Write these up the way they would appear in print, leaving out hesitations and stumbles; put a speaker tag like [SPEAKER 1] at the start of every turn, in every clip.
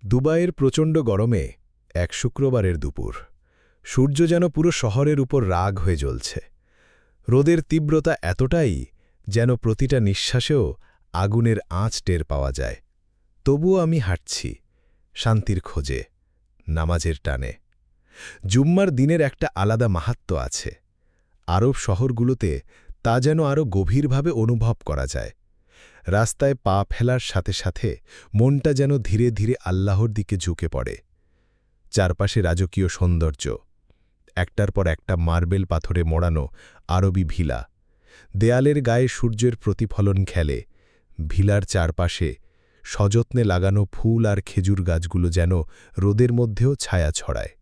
[SPEAKER 1] দুবাইয়ের প্রচণ্ড গরমে এক শুক্রবারের দুপুর সূর্য যেন পুরো শহরের উপর রাগ হয়ে জ্বলছে। রোদের তীব্রতা এতটাই যেন প্রতিটা নিঃশ্বাসেও আগুনের আঁচ টের পাওয়া যায়। তবুও আমি হাঁটছি, শান্তির খোঁজে, নামাজের টানে। জুম্মার দিনের একটা আলাদা মাহাত্ম্য আছে। আরব শহরগুলোতে তা যেন আরও গভীরভাবে অনুভব করা যায়। রাস্তায় পা ফেলার সাথে সাথে মনটা যেন ধীরে ধীরে আল্লাহর দিকে ঝুঁকে পড়ে। চারপাশে রাজকীয় সৌন্দর্য, একটার পর একটা মার্বেল পাথরে মোড়ানো আরবি ভিলা, দেয়ালের গায়ে সূর্যের প্রতিফলন খেলে। ভিলার চারপাশে সযত্নে লাগানো ফুল আর খেজুর গাছগুলো যেন রোদের মধ্যেও ছায়া ছড়ায়।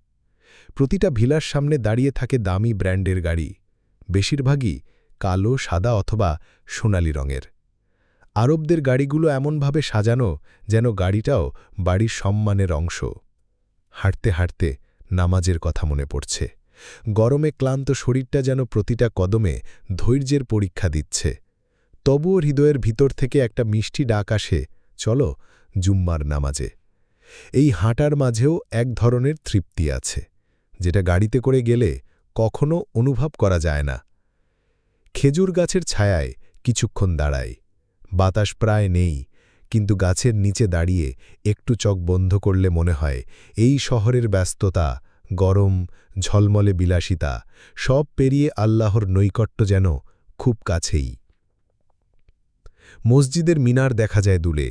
[SPEAKER 1] প্রতিটা ভিলার সামনে দাঁড়িয়ে থাকে দামি ব্র্যান্ডের গাড়ি, বেশিরভাগই কালো, সাদা অথবা সোনালি রঙের। আরবদের গাড়িগুলো এমনভাবে সাজানো যেন গাড়িটাও বাড়ির সম্মানের অংশ। হাঁটতে হাঁটতে নামাজের কথা মনে পড়ছে। গরমে ক্লান্ত শরীরটা যেন প্রতিটা কদমে ধৈর্যের পরীক্ষা দিচ্ছে। তবুও হৃদয়ের ভিতর থেকে একটা মিষ্টি ডাক আসে, চলো জুম্মার নামাজে। এই হাঁটার মাঝেও এক ধরনের তৃপ্তি আছে, যেটা গাড়িতে করে গেলে কখনো অনুভব করা যায় না। খেজুর গাছের ছায়ায় কিছুক্ষণ দাঁড়াই। বাতাস প্রায় নেই, কিন্তু গাছের নিচে দাঁড়িয়ে একটু চোখ বন্ধ করলে মনে হয় এই শহরের ব্যস্ততা, গরম, ঝলমলে বিলাসিতা সব পেরিয়ে আল্লাহর নৈকট্য যেন খুব কাছেই। মসজিদের মিনার দেখা যায় দূরে,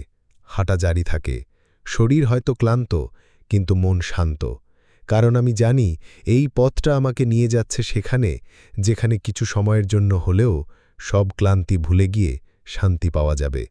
[SPEAKER 1] হাঁটা জারি থাকে। শরীর হয়তো ক্লান্ত, কিন্তু মন শান্ত, কারণ আমি জানি এই পথটা আমাকে নিয়ে যাচ্ছে সেখানে যেখানে কিছু সময়ের জন্য হলেও সব ক্লান্তি ভুলে গিয়ে শান্তি পাওয়া যাবে।